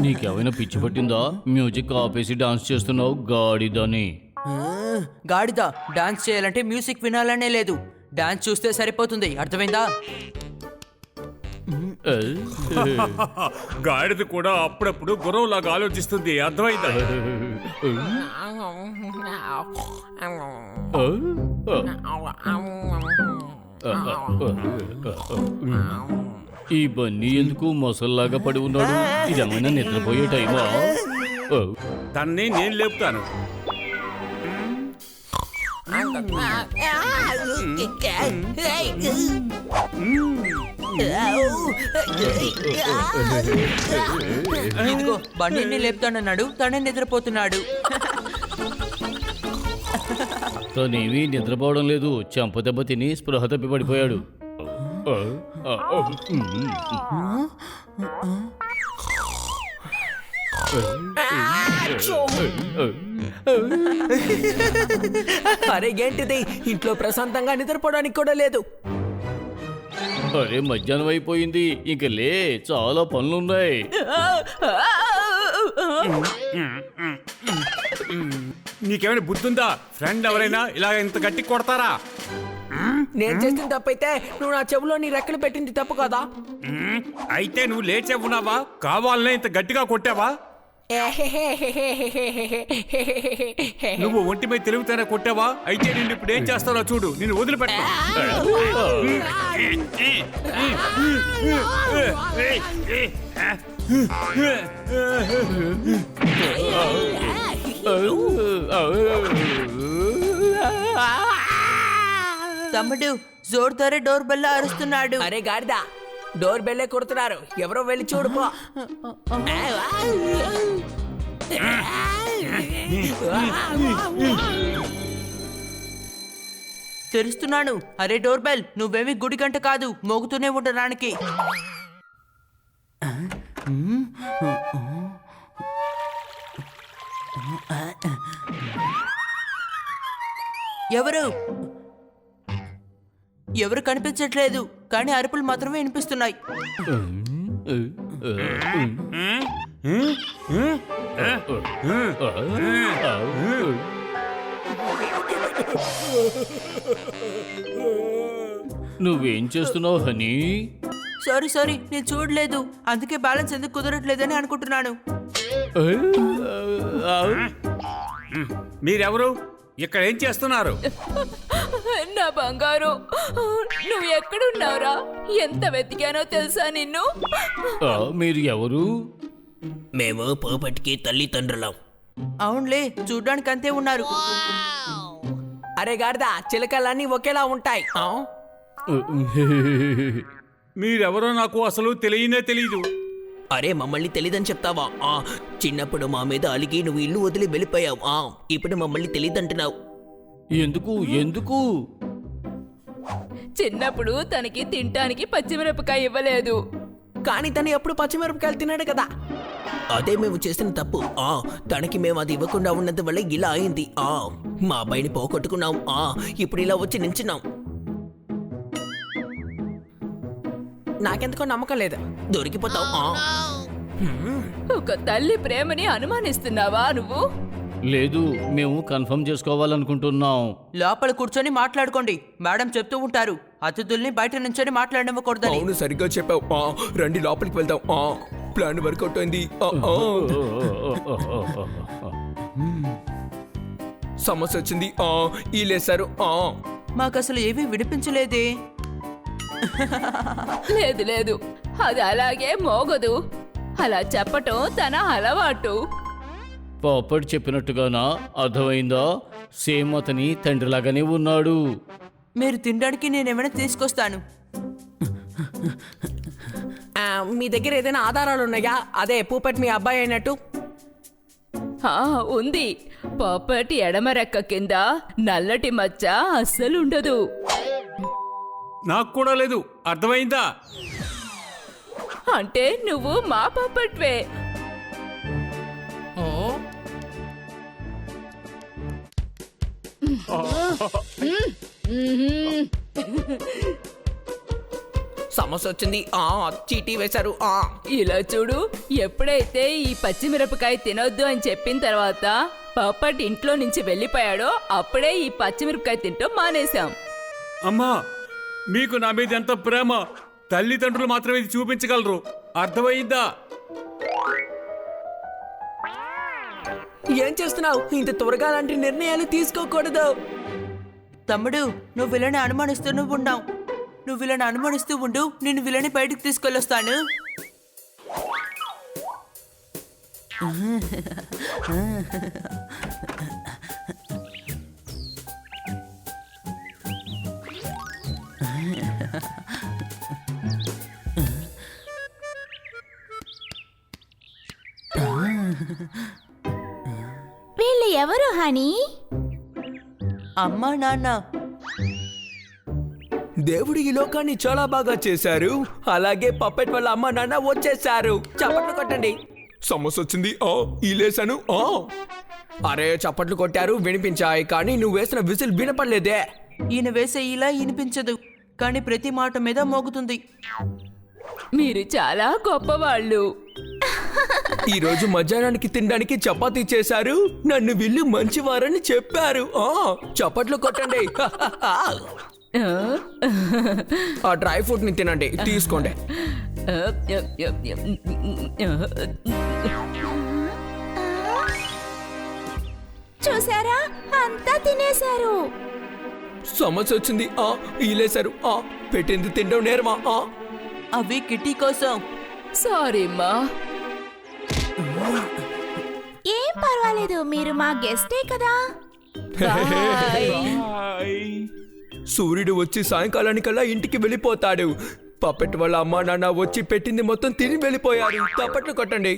నీకేమైనా పిచ్చి పట్టిందా? మ్యూజిక్ ఆపేసి డాన్స్ చేస్తున్నావు గాడిదని. గాడిద డాన్స్ చేయాలంటే మ్యూజిక్ వినాలనే లేదు, డాన్స్ చూస్తే సరిపోతుంది, అర్థమైందా? గాడిద కూడా అప్పుడప్పుడు గుర్రంలాగా ఆలోచిస్తుంది, అర్థమైందా? ఈ బన్నీ ఎందుకు మొసల్లాగా పడి ఉన్నాడు? ఇదేమైనా నిద్రపోయే టైమా? దాన్ని నేను లేపుతాను. ఇదిగో బండిని లేపుతానన్నాడు, తనే నిద్రపోతున్నాడు. తనేమీ నిద్రపోవడం లేదు, చెంపదెబ్బ తిని స్పృహ తప్పి పడిపోయాడు. అరే ఏంటిది, ఇంట్లో ప్రశాంతంగా నిద్రపోవడానికి కూడా లేదు. అరే మధ్యాహ్నం అయిపోయింది, ఇంక లే, చాలా పనులున్నాయి. నీకేమైనా బుద్ధుందా? ఫ్రెండ్ ఎవరైనా ఇలా ఇంత గట్టి కొడతారా? నేను చేసిన తప్పైతే నువ్వు నా చెవులో నీ రెక్కలు పెట్టింది తప్పు కదా. అయితే నువ్వు లేచే ఉన్నావా? కావాలనే ఇంత గట్టిగా కొట్టావా? నువ్వు ఒంటి మీద తెలుగుతానే కొట్టావా? అయితే నేను ఇప్పుడు ఏం చేస్తానో చూడు, నేను వదిలిపెట్టా. తమ్ముడు జోరుతోరే డోర్ బెల్ అరుస్తున్నాడు. అరే గాడిద, డోర్ బెల్లే కొడుతున్నారు, ఎవరో వెళ్ళి చూడుపో. తెరుస్తున్నాను. అరే డోర్ బెల్, నువ్వేమి గుడి గంట కాదు, మోగుతూనే ఉండడానికి. ఎవరు ఎవరు కనిపించట్లేదు, కానీ అరుపులు మాత్రమే వినిపిస్తున్నాయి. నువ్వేం చేస్తున్నావు హనీ? సారీ, నేను చూడలేదు, అందుకే బ్యాలెన్స్ ఎందుకు కుదరట్లేదని అనుకుంటున్నాను. మీరెవరు? ఇక్కడ ఏం చేస్తున్నారు? నా బంగారు, నువ్వు ఎక్కడున్నావురా? ఎంత వెతికానో తెలుసా నిన్ను? మీరు ఎవరు? మేము పోపటికి తల్లిదండ్రులం. అవునులే, చూడ్డానికి అంతే ఉన్నారు. అరే గాడిద, చిలకలన్నీ ఒకేలా ఉంటాయి. మీరెవరో నాకు అసలు తెలియనే తెలీదు. అరే మమ్మల్ని తెలీదని చెప్తావా? చిన్నప్పుడు మా మీద అలిగి నువ్వు ఇల్లు వదిలి వెళ్ళిపోయావు. ఇప్పుడు మమ్మల్ని తెలీదంటున్నావు. ఎందుకు? చిన్నప్పుడు తనకి తినటానికి పచ్చిమిరపకాయ ఇవ్వలేదు, కానీ తను ఎప్పుడు పచ్చిమిరపకాయలు తిన్నాడు కదా. అదే మేము చేసిన తప్పు. తనకి మేము అది ఇవ్వకుండా ఉన్నందు వల్ల ఇలా అయింది. మా అబ్బాయిని పోగొట్టుకున్నాం. ఇప్పుడు ఇలా వచ్చి నించున్నాం. నాకెందుకో నమ్మకం లేదు, దొరికిపోతావు. ఒక తల్లి ప్రేమని అనుమానిస్తున్నావా నువ్వు? లేదు, మేము కన్ఫర్మ్ చేసుకోవాలనుకుంటున్నాం. లోపల కూర్చొని మాట్లాడుకోండి, మేడం చెప్తూ ఉంటారు అతిథుల్ని బయట నుంచొని మాట్లాడనివ్వకూడదని. అవును, సరిగ్గా చెప్పావు. రండి లోపలికి వెళ్దాం. ప్లాన్ వర్కౌట్ అయింది. సమస్య వచ్చింది, ఈలేశారు. మాకు అసలు ఏమీ వినిపించలేదే. లేదు, అది అలాగే మోగదు. అలా చెప్పటం తన అలవాటు. పాపడ్ చెప్పినట్టుగానా? అర్థమైందా? సేమ్ అతని తండ్రిలాగానే ఉన్నాడు. మీరు తినడానికి నేనేమైనా తీసుకొస్తాను. మీ దగ్గర ఏదైనా ఆధారాలు ఉన్నాయా? అదే పూపట్ మీ అబ్బాయి అయినట్టు. ఉంది. పాపటి ఎడమ రెక్క కింద నల్లటి మచ్చ అస్సలుండదు. నాకు కూడా లేదు, అర్థమైందా? అంటే నువ్వు మా పాపట్వే. సమస్య వచ్చింది చీటీ వేశారు ఇలా చూడు, ఎప్పుడైతే ఈ పచ్చిమిరపకాయ తినొద్దు అని చెప్పిన తర్వాత పప్పట్ ఇంట్లో నుంచి వెళ్ళిపోయాడో అప్పుడే ఈ పచ్చిమిరపకాయ తింటూ మానేశాం. అమ్మా, మీకు నా మీద ఎంత ప్రేమ! తల్లిదండ్రులు మాత్రమే ఇది చూపించగలరు, అర్థమైందా? ఏం చేస్తున్నావు? ఇంత త్వరగా అలాంటి నిర్ణయాలు తీసుకోకూడదు. తమ్ముడు, నువ్వు వీళ్ళని అనుమానిస్తూ ఉన్నావు. నువ్వు వీళ్ళని అనుమానిస్తూ ఉండు, నేను వీళ్ళని బయటకు తీసుకెళ్ళొస్తాను. వీళ్ళు ఎవరు హనీ? అమ్మా నాన్న. దేవుడు ఈ లోకాన్ని చాలా బాగా చేశారు. అలాగే పప్పెట్ వాళ్ళ అమ్మ నాన్న వచ్చేసారు. చప్పట్లు కొట్టండి. సమస్య వచ్చింది ఈలేసాను అరే చప్పట్లు కొట్టారు, వినిపించాయి, కానీ నువ్వు వేసిన విసిల్ వినపడలేదే. ఈయన వేసే ఇలా వినిపించదు, కానీ ప్రతి మాట మీద మోగుతుంది. మీరు చాలా గొప్పవాళ్ళు. ఈ రోజు మధ్యాహ్నానికి తినడానికి చపాతీ చేశారు. నన్ను వీళ్ళు మంచివారని చెప్పారు. చప్పట్లు కొట్టండి. ఆ డ్రై ఫ్రూట్ ని తినండి, తీసుకోండి. చూసారా, అంతా తినేశారు. సమస్య వచ్చింది ఈలేశారు. పెట్టింది తినడం నేరమా? అవి కిటీ కోసం. సారీ మా. ఏం పర్వాలేదు, మీరు మా గెస్టే కదా. సూర్యుడు వచ్చి సాయంకాలానికల్లా ఇంటికి వెళ్ళిపోతాడు. పప్పెట్ వాళ్ళ అమ్మా నాన్న వచ్చి పెట్టింది మొత్తం తిని వెళ్ళిపోయారు. తప్పట్లు కొట్టండి.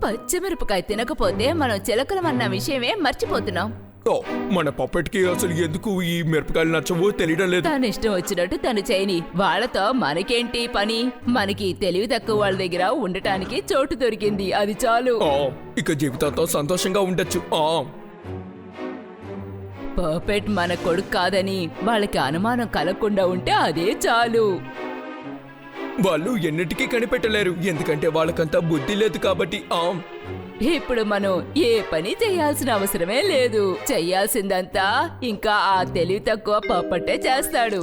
పచ్చిమిరపకాయ తినకపోతే మనం చిలకలమన్న విషయమే మర్చిపోతున్నాం. మన పప్పెట్కి అసలు ఎందుకు ఈ మిరపకాయలు నచ్చవో తెలియడం లేదు. తన ఇష్టం వచ్చినట్టు తను చేయని. వాళ్ళతో మనకేంటి పని? మనకి తెలివి తక్కువ వాళ్ళ దగ్గర ఉండటానికి చోటు దొరికింది, అది చాలు. ఇక జీవితంతో సంతోషంగా ఉండొచ్చు. పర్ఫెక్ట్ మన కొడుకు కాదని వాళ్ళకి అనుమానం కలగకుండా ఉంటే అదే చాలు. వాళ్ళు ఎన్నిటికీ కనిపెట్టలేరు, ఎందుకంటే వాళ్ళకంతా బుద్ధి లేదు కాబట్టి. ఇప్పుడు మనం ఏ పని చేయాల్సిన అవసరమే లేదు. చెయ్యాల్సిందంతా ఇంకా ఆ తెలివి తక్కువ పప్పట్టే చేస్తాడు.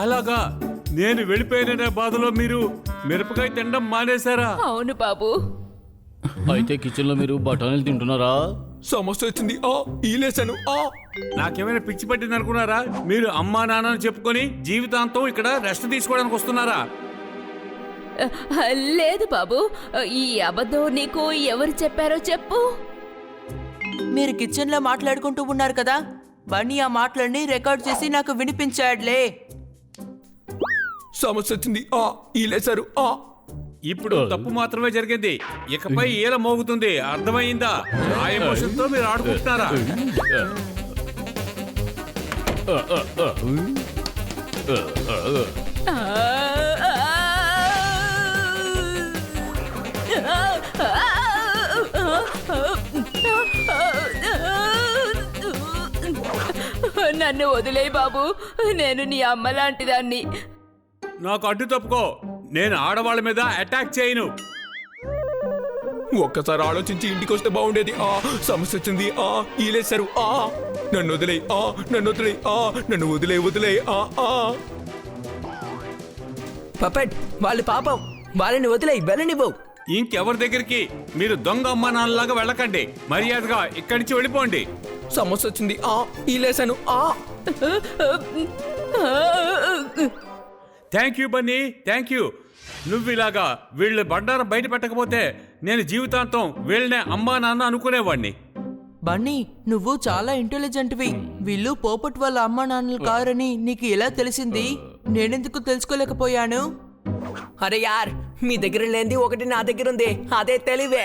అలాగా, నేను వెళ్ళిపోయిన బాధలో మీరు మిరపకాయ తినడం మానేశారా? అవును బాబు. అయితే కిచెన్ లో మీరు బఠానీలు తింటున్నారా? సమస్య వచ్చింది ఈలేసాను. నాకేమైనా పిచ్చి పట్టింది అనుకున్నారా? మీరు అమ్మా నాన్నని చెప్పుకొని జీవితాంతం ఇక్కడ రెస్ట్ తీసుకోవడానికి వస్తున్నారా? లేదు బాబు, ఈ అబద్ధం నీకు ఎవరు చెప్పారో చెప్పు. మీరు కిచెన్ లో మాట్లాడుకుంటూ ఉన్నారు కదా, బన్నీ ఆ మాటలన్నీ రికార్డ్ చేసి నాకు వినిపించాడులే. సమస్య వచ్చింది ఈలేసారు. ఇప్పుడు తప్పు మాత్రమే జరిగింది, ఇకపై ఈల మోగుతుంది, అర్థమైందా? ఆ ఎమోషన్ తో మీరు ఆడుకుంటున్నారా? నన్ను వదిలేయ్ బాబు, నేను నీ అమ్మ లాంటిదాన్ని. నాకు అడ్డు తప్పుకో, నేను ఆడవాళ్ళ మీద అటాక్ చేయను. ఒక్కసారి ఆలోచించి ఇంటికి వస్తే బాగుండేది. సమస్య వచ్చింది ఈలేశారు. నన్ను వదిలే, నన్ను వదిలే, నన్ను వదిలే వదిలే. పపెట్ వాళ్ళు పాపం, వాళ్ళని వదిలే, వెళ్ళనివ్వు. ఇంకెవరి దగ్గరికి మీరు దొంగ అమ్మా నాన్నలాగా వెళ్ళకండి. మర్యాదగా ఇక్కడి నుంచి వెళ్ళిపోండి. సమస్య వచ్చింది ఈలేశాను. Thank you Bunny, thank you. నువ్వు ఇలాగా వీళ్ళ బండారం బయట పెట్టకపోతే నేను జీవితాంతం వీళ్ళనే అమ్మా నాన్న అనుకునేవాడిని. బన్నీ, నువ్వు చాలా ఇంటెలిజెంట్వి. వీళ్ళు పోపట్ వాళ్ళ అమ్మా నాన్నలు కారని నీకు ఎలా తెలిసింది? నేనెందుకు తెలుసుకోలేకపోయాను? అరే యార్, మీ దగ్గర లేనిది ఒకటి నా దగ్గర ఉంది, అదే తెలివే.